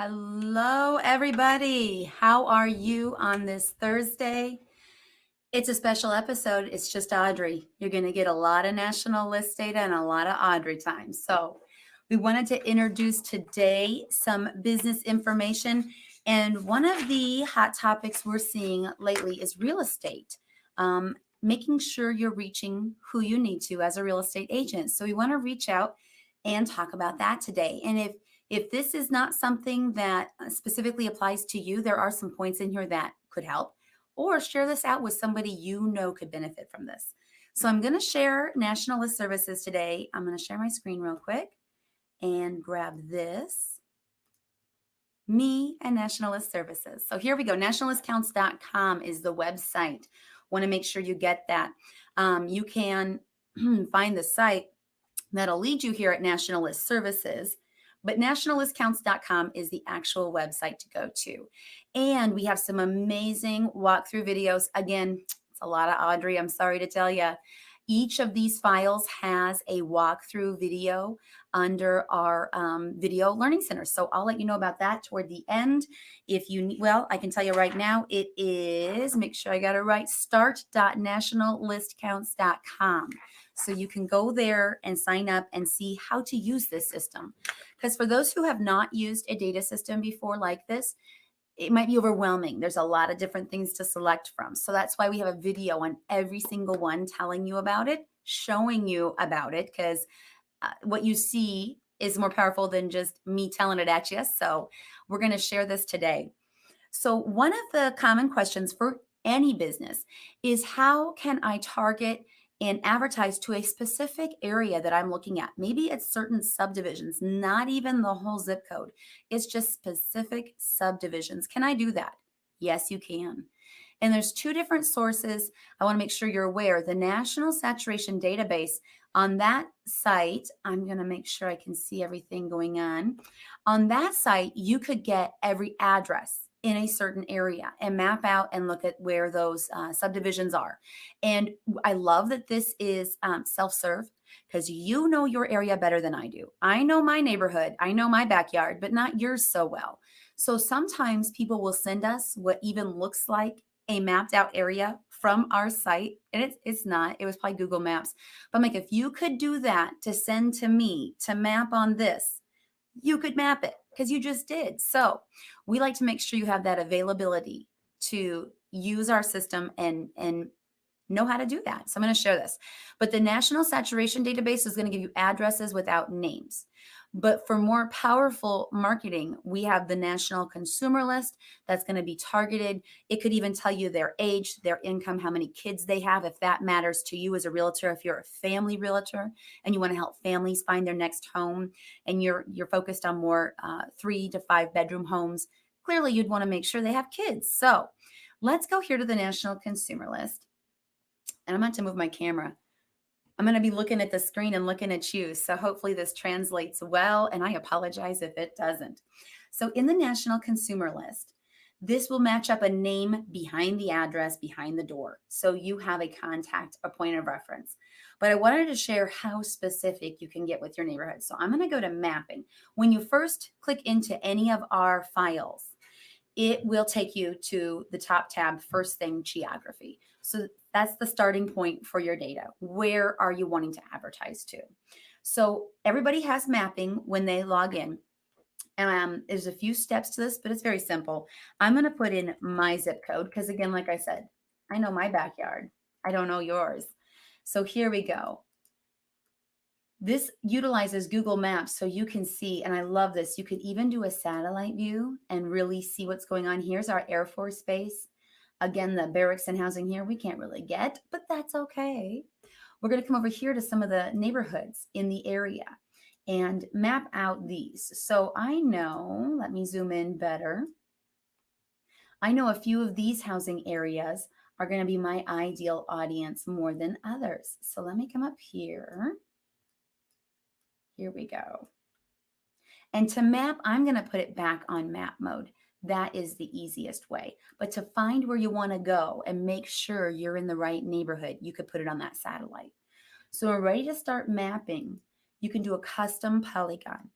Hello, everybody. How are you on this Thursday? It's a special episode. It's just Audrey. You're going to get a lot of national list data and a lot of Audrey time. So, we wanted to introduce today some business information. And one of the hot topics we're seeing lately is real estate. Um, Making sure you're reaching who you need to as a real estate agent. So, we want to reach out and talk about that today. And if this is not something that specifically applies to you, there are some points in here that could help, or share this out with somebody you know could benefit from this. So I'm going to share National List Services today. I'm going to share my screen real quick and grab this. Me and National List Services. So here we go. Nationalistcounts.com is the website. Want to make sure you get that. You can find the site that'll lead you here at National List Services. But nationalistcounts.com is the actual website to go to. And we have some amazing walkthrough videos. Again, it's a lot of Audrey, I'm sorry to tell you. Each of these files has a walkthrough video under our video learning center. So I'll let you know about that toward the end. If you need, well, I can tell you right now, it is, make sure I got it right, start.nationalistcounts.com. So you can go there and sign up and see how to use this system. Because for those who have not used a data system before like this, it might be overwhelming. There's a lot of different things to select from. So that's why we have a video on every single one telling you about it, showing you about it, because what you see is more powerful than just me telling it at you. So we're going to share this today. So one of the common questions for any business is, how can I target and advertise to a specific area that I'm looking at? Maybe it's certain subdivisions, not even the whole zip code. It's just specific subdivisions. Can I do that? Yes, you can. And there's two different sources. I want to make sure you're aware. The National Saturation Database, on that site, I'm going to make sure I can see everything going on. On that site, you could get every address in a certain area and map out and look at where those subdivisions are. And I love that this is self-serve, because you know your area better than I do. I know my neighborhood, I know my backyard, but not yours so well. So sometimes people will send us what even looks like a mapped out area from our site, and it's not, it was probably Google Maps. But I'm like, if you could do that to send to me to map on this, you could map it, because you just did. So we like to make sure you have that availability to use our system and know how to do that. So I'm going to share this. But the National Saturation Database is going to give you addresses without names. But for more powerful marketing, we have the National Consumer List that's going to be targeted. It could even tell you their age, their income, how many kids they have, if that matters to you as a realtor. If you're a family realtor and you want to help families find their next home, and you're focused on more 3 to 5 bedroom homes, clearly you'd want to make sure they have kids. So let's go here to the National Consumer List. And I'm going to move my camera. I'm going to be looking at the screen and looking at you. So hopefully this translates well, and I apologize if it doesn't. So in the National Consumer List, this will match up a name behind the address, behind the door. So you have a contact, a point of reference. But I wanted to share how specific you can get with your neighborhood. So I'm going to go to mapping. When you first click into any of our files, it will take you to the top tab, first thing, geography. So that's the starting point for your data. Where are you wanting to advertise to? So everybody has mapping when they log in. And there's a few steps to this, but it's very simple. I'm going to put in my zip code because, again, like I said, I know my backyard. I don't know yours. So here we go. This utilizes Google Maps, so you can see, and I love this, you could even do a satellite view and really see what's going on. Here's our Air Force Base. Again, the barracks and housing here, we can't really get, but that's okay. We're going to come over here to some of the neighborhoods in the area and map out these. So I know, let me zoom in better. I know a few of these housing areas are going to be my ideal audience more than others. So let me come up here. Here we go. And to map, I'm going to put it back on map mode. That is the easiest way. But to find where you want to go and make sure you're in the right neighborhood, you could put it on that satellite. So we're ready to start mapping. You can do a custom polygon.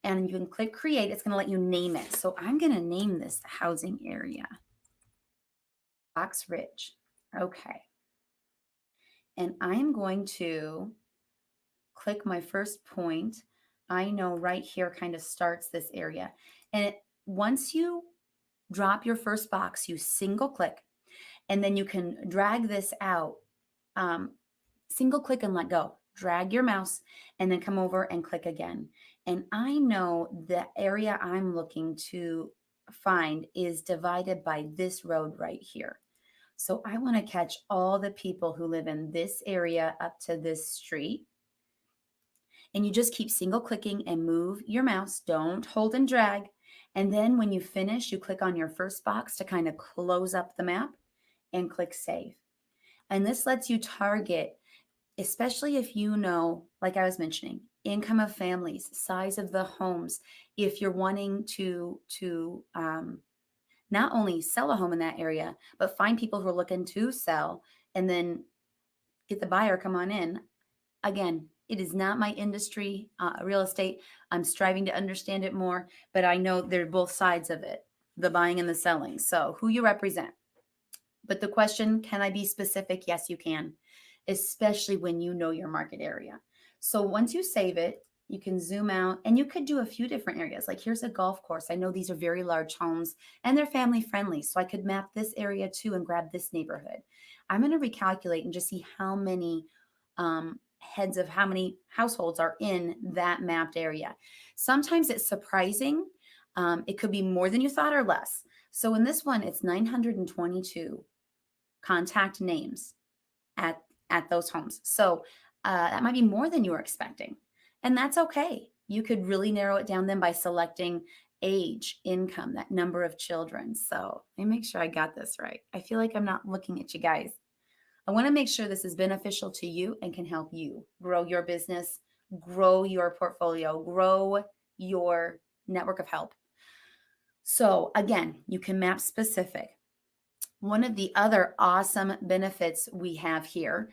and you can click create. It's going to let you name it. So I'm going to name this the housing area, Fox Ridge. Okay. And I am going to click my first point. I know right here kind of starts this area. And once you drop your first box, you single click, and then you can drag this out. Single click and let go. Drag your mouse and then come over and click again. And I know the area I'm looking to find is divided by this road right here. So I want to catch all the people who live in this area up to this street. And you just keep single clicking and move your mouse. Don't hold and drag. And then when you finish, you click on your first box to kind of close up the map and click save. And this lets you target, especially if you know, like I was mentioning, income of families, size of the homes. If you're wanting to not only sell a home in that area, but find people who are looking to sell and then get the buyer come on in. Again, it is not my industry, real estate. I'm striving to understand it more, but I know there are both sides of it, the buying and the selling. So who you represent. But the question, can I be specific? Yes, you can, especially when you know your market area. So once you save it, you can zoom out and you could do a few different areas. Like here's a golf course. I know these are very large homes and they're family friendly. So I could map this area too and grab this neighborhood. I'm going to recalculate and just see how many heads of how many households are in that mapped area. Sometimes it's surprising. It could be more than you thought or less. So in this one, it's 922 contact names at those homes. So that might be more than you were expecting. And that's okay. You could really narrow it down then by selecting age, income, that number of children. So let me make sure I got this right. I feel like I'm not looking at you guys. I want to make sure this is beneficial to you and can help you grow your business, grow your portfolio, grow your network of help. So again, you can map specific. One of the other awesome benefits we have here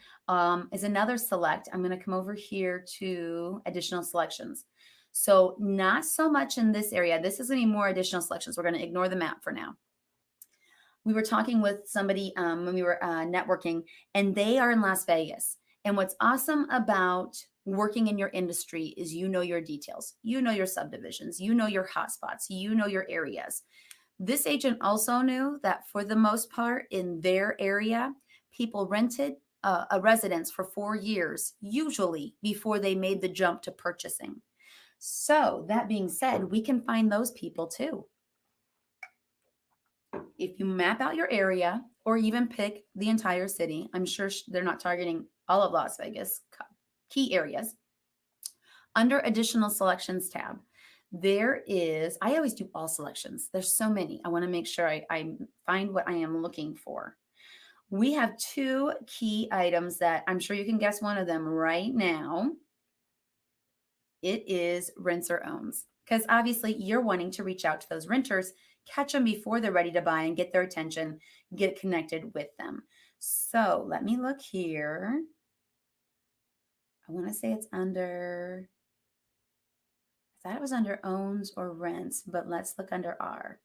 is another select. I'm going to come over here to additional selections. So not so much in this area. This is going to be more additional selections. We're going to ignore the map for now. We were talking with somebody when we were networking, and they are in Las Vegas. And what's awesome about working in your industry is you know your details. You know your subdivisions. You know your hotspots. You know your areas. This agent also knew that for the most part in their area, people rented a residence for 4 years, usually before they made the jump to purchasing. So that being said, we can find those people too. If you map out your area or even pick the entire city, I'm sure they're not targeting all of Las Vegas, key areas. Under additional selections tab, there is, I always do all selections. There's so many. I want to make sure I find what I am looking for. We have 2 key items that I'm sure you can guess one of them right now. It is rents or owns, because obviously you're wanting to reach out to those renters, catch them before they're ready to buy and get their attention, get connected with them. So let me look here. I want to say it's under, I thought it was under owns or rents, but let's look under R.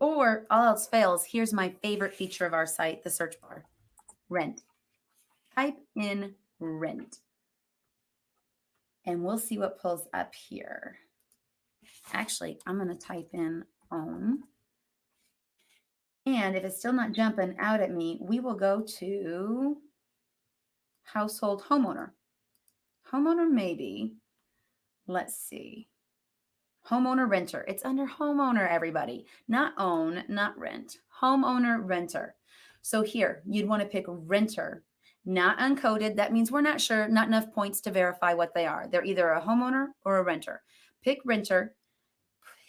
Or all else fails, here's my favorite feature of our site, the search bar, rent. Type in rent. And we'll see what pulls up here. Actually, I'm going to type in own. And if it's still not jumping out at me, we will go to household homeowner. Homeowner maybe. Let's see. Homeowner renter. It's under homeowner, everybody. Not own, not rent. Homeowner renter. So here, you'd want to pick renter, not uncoded. That means we're not sure, not enough points to verify what they are. They're either a homeowner or a renter. Pick renter.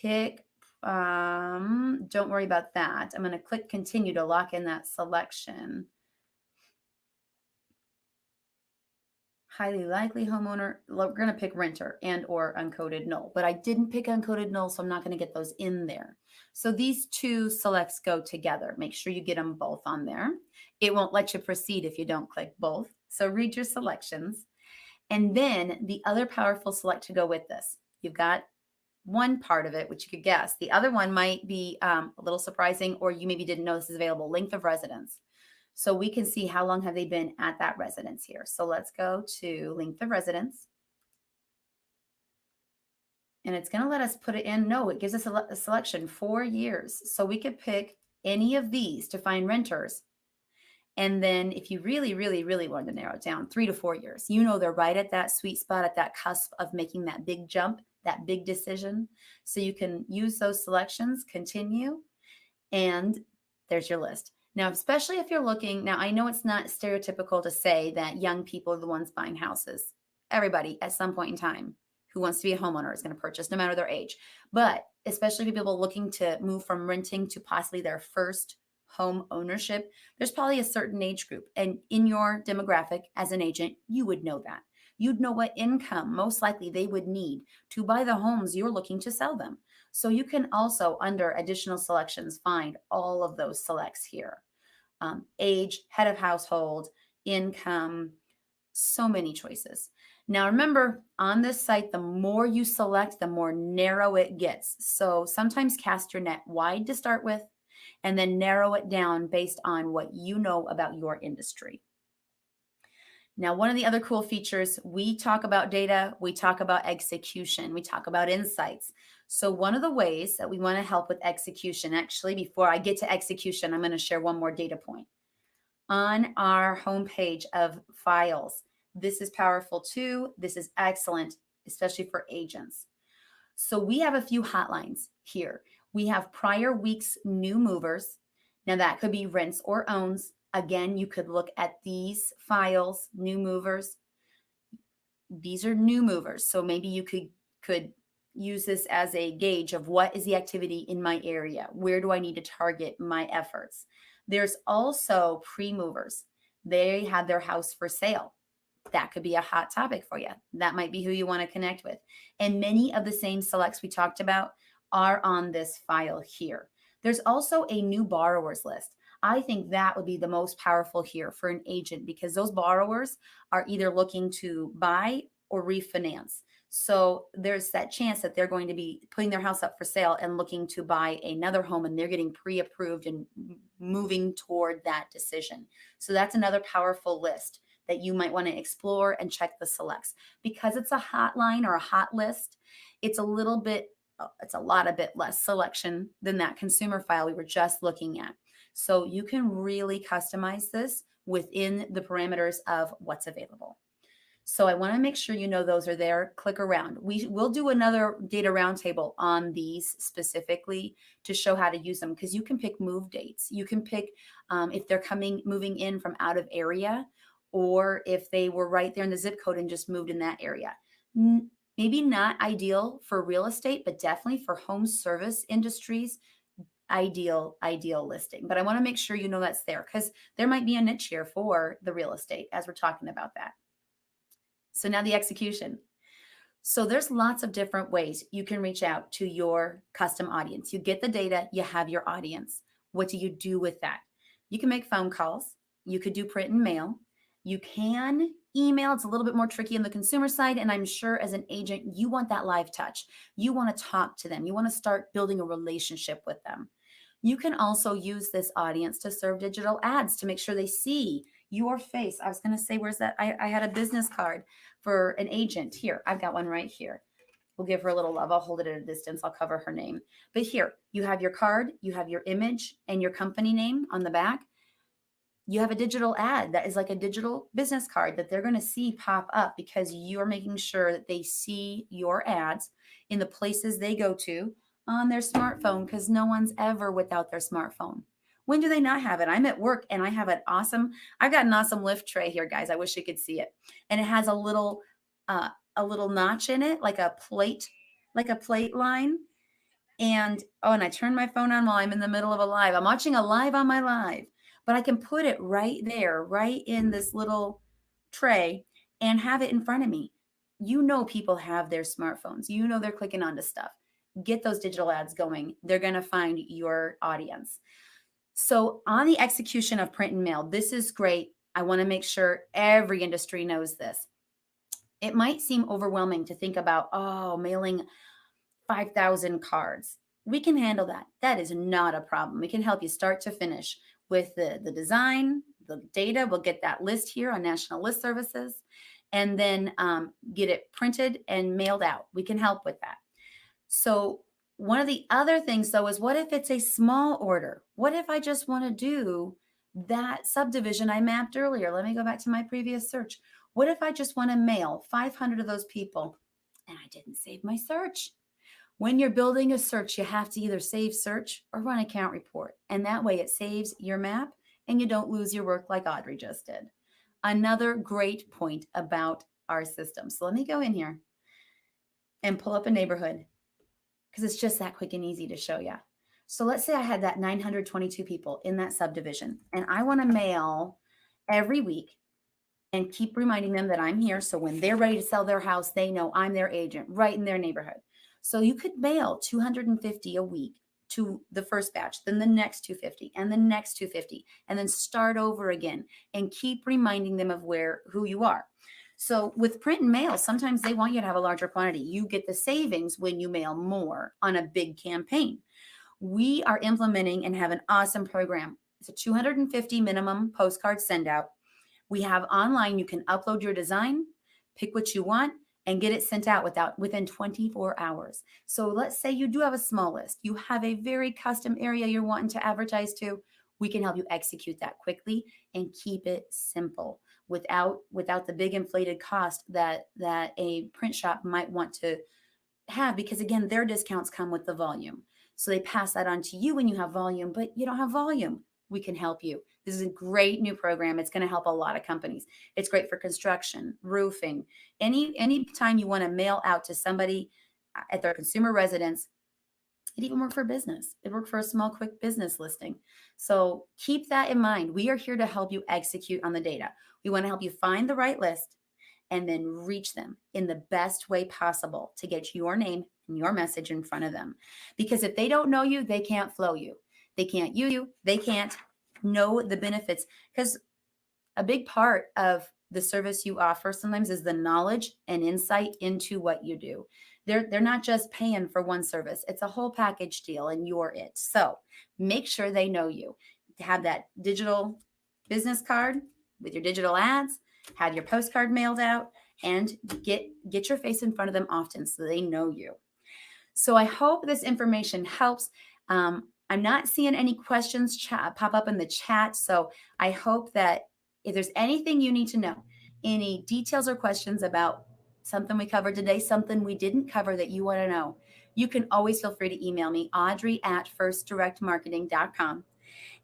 Pick, don't worry about that. I'm going to click continue to lock in that selection. Highly likely homeowner. We're going to pick renter and or uncoded null, but I didn't pick uncoded null, so I'm not going to get those in there. So these 2 selects go together. Make sure you get them both on there. It won't let you proceed if you don't click both. So read your selections. And then the other powerful select to go with this. You've got one part of it, which you could guess. The other one might be a little surprising, or you maybe didn't know this is available, length of residence. So we can see how long have they been at that residence here. So let's go to length of residence. And it's going to let us put it in. No, it gives us a selection, 4 years. So we could pick any of these to find renters. And then if you really, really, really wanted to narrow it down, 3 to 4 years, you know, they're right at that sweet spot, at that cusp of making that big jump, that big decision. So you can use those selections, continue, and there's your list. Now, especially if you're looking, now I know it's not stereotypical to say that young people are the ones buying houses. Everybody at some point in time who wants to be a homeowner is going to purchase no matter their age. But especially for people looking to move from renting to possibly their first home ownership, there's probably a certain age group. And in your demographic as an agent, you would know that. You'd know what income most likely they would need to buy the homes you're looking to sell them. So you can also, under additional selections, find all of those selects here. Age, head of household, income, so many choices. Now remember, on this site, the more you select, the more narrow it gets. So sometimes cast your net wide to start with, and then narrow it down based on what you know about your industry. Now, one of the other cool features, we talk about data, we talk about execution, we talk about insights. So one of the ways that we want to help with execution, actually, before I get to execution, I'm going to share one more data point. On our homepage of files, this is powerful too. This is excellent, especially for agents. So we have a few hotlines here. We have prior week's new movers. Now that could be rents or owns. Again, you could look at these files, new movers. These are new movers. So maybe you could use this as a gauge of what is the activity in my area? Where do I need to target my efforts? There's also pre-movers. They have their house for sale. That could be a hot topic for you. That might be who you want to connect with. And many of the same selects we talked about are on this file here. There's also a new borrowers list. I think that would be the most powerful here for an agent, because those borrowers are either looking to buy or refinance. So there's that chance that they're going to be putting their house up for sale and looking to buy another home, and they're getting pre-approved and moving toward that decision. So that's another powerful list that you might want to explore and check the selects. Because it's a hotline or a hot list, it's a bit less selection than that consumer file we were just looking at. So you can really customize this within the parameters of what's available. So I want to make sure you know those are there. Click around. We will do another data roundtable on these specifically to show how to use them, because you can pick move dates. You can pick if they're moving in from out of area, or if they were right there in the zip code and just moved in that area. Maybe not ideal for real estate, but definitely for home service industries, ideal listing. But I want to make sure you know that's there, because there might be a niche here for the real estate as we're talking about that. So now the execution. So there's lots of different ways you can reach out to your custom audience. You get the data, you have your audience. What do you do with that? You can make phone calls. You could do print and mail. You can email. It's a little bit more tricky on the consumer side. And I'm sure as an agent, you want that live touch. You want to talk to them. You want to start building a relationship with them. You can also use this audience to serve digital ads to make sure they see your face. I was going to say, where's that? I had a business card for an agent. Here, I've got one right here. We'll give her a little love. I'll hold it at a distance. I'll cover her name. But here, you have your card, you have your image and your company name on the back. You have a digital ad that is like a digital business card that they're going to see pop up, because you're making sure that they see your ads in the places they go to on their smartphone, because no one's ever without their smartphone. When do they not have it? I'm at work and I've got an awesome lift tray here, guys. I wish you could see it. And it has a little notch in it, like a plate line. And I turn my phone on while I'm in the middle of a live. I'm watching a live on my live, but I can put it right there, right in this little tray, and have it in front of me. You know, people have their smartphones. You know, they're clicking onto stuff. Get those digital ads going. They're going to find your audience. So on the execution of print and mail, this is great. I want to make sure every industry knows this. It might seem overwhelming to think about, mailing 5,000 cards. We can handle that. That is not a problem. We can help you start to finish with the design, the data. We'll get that list here on National List Services, and then get it printed and mailed out. We can help with that. So one of the other things though is, what if it's a small order? What if I just want to do that subdivision I mapped earlier? Let me go back to my previous search. What if I just want to mail 500 of those people and I didn't save my search? When you're building a search, you have to either save search or run a count report. And that way it saves your map and you don't lose your work like Audrey just did. Another great point about our system. So let me go in here and pull up a neighborhood, because it's just that quick and easy to show you. So let's say I had that 922 people in that subdivision, and I want to mail every week and keep reminding them that I'm here. So when they're ready to sell their house, they know I'm their agent right in their neighborhood. So you could mail 250 a week to the first batch, then the next 250 and the next 250, and then start over again and keep reminding them of who you are. So with print and mail, sometimes they want you to have a larger quantity. You get the savings when you mail more on a big campaign. We are implementing and have an awesome program. It's a 250 minimum postcard send out. We have online, you can upload your design, pick what you want, and get it sent out within 24 hours. So let's say you do have a small list. You have a very custom area you're wanting to advertise to. We can help you execute that quickly and keep it simple without the big inflated cost that a print shop might want to have, because again, their discounts come with the volume. So they pass that on to you when you have volume, but you don't have volume. We can help you. This is a great new program. It's going to help a lot of companies. It's great for construction, roofing, any time you want to mail out to somebody at their consumer residence. It even worked for business. It worked for a small, quick business listing. So keep that in mind. We are here to help you execute on the data. We want to help you find the right list and then reach them in the best way possible to get your name and your message in front of them. Because if they don't know you, they can't flow you. They can't use you. They can't know the benefits. Because a big part of the service you offer sometimes is the knowledge and insight into what you do. They're not just paying for one service. It's a whole package deal and you're it. So make sure they know you. Have that digital business card with your digital ads, have your postcard mailed out, and get your face in front of them often so they know you. So I hope this information helps. I'm not seeing any questions pop up in the chat. So I hope that if there's anything you need to know, any details or questions about something we covered today, something we didn't cover that you want to know, you can always feel free to email me, Audrey@firstdirectmarketing.com.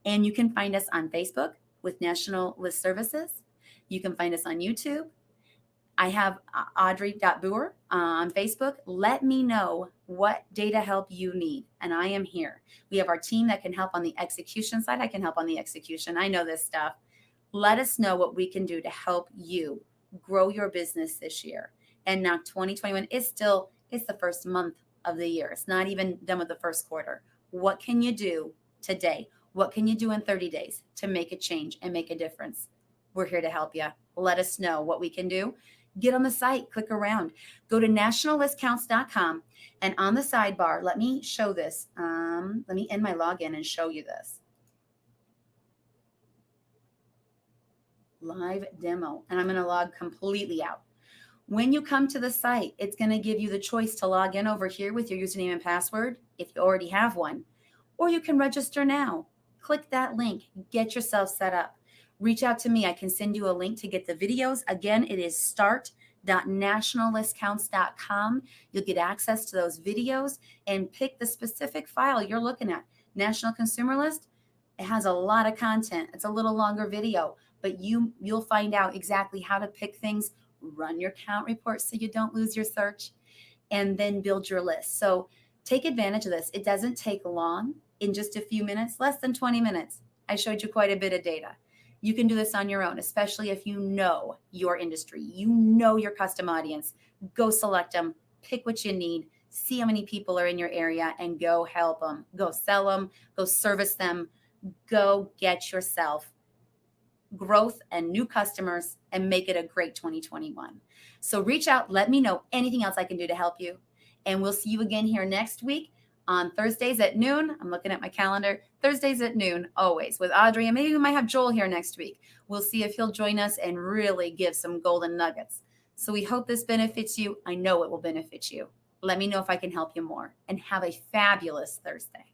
And you can find us on Facebook with National List Services. You can find us on YouTube. I have Audrey.Boer on Facebook. Let me know what data help you need, and I am here. We have our team that can help on the execution side. I can help on the execution. I know this stuff. Let us know what we can do to help you grow your business this year. And now 2021 is it's the first month of the year. It's not even done with the first quarter. What can you do today? What can you do in 30 days to make a change and make a difference? We're here to help you. Let us know what we can do. Get on the site, click around, go to nationallistcounts.com, and on the sidebar, let me show this. Let me end my login and show you this. Live demo, and I'm going to log completely out. When you come to the site, it's going to give you the choice to log in over here with your username and password if you already have one, or you can register now. Click that link, get yourself set up. Reach out to me. I can send you a link to get the videos. Again, it is start.nationallistcounts.com. You'll get access to those videos and pick the specific file you're looking at. National Consumer List, it has a lot of content. It's a little longer video, but you'll find out exactly how to pick things, run your count report so you don't lose your search, and then build your list. So take advantage of this. It doesn't take long. In just a few minutes, less than 20 minutes, I showed you quite a bit of data. You can do this on your own, especially if you know your industry, you know your custom audience. Go select them, pick what you need, see how many people are in your area, and go help them. Go sell them, go service them, go get yourself growth and new customers and make it a great 2021. So reach out, let me know anything else I can do to help you. And we'll see you again here next week on Thursdays at noon. I'm looking at my calendar. Thursdays at noon, always with Audrey. And maybe we might have Joel here next week. We'll see if he'll join us and really give some golden nuggets. So we hope this benefits you. I know it will benefit you. Let me know if I can help you more. And have a fabulous Thursday.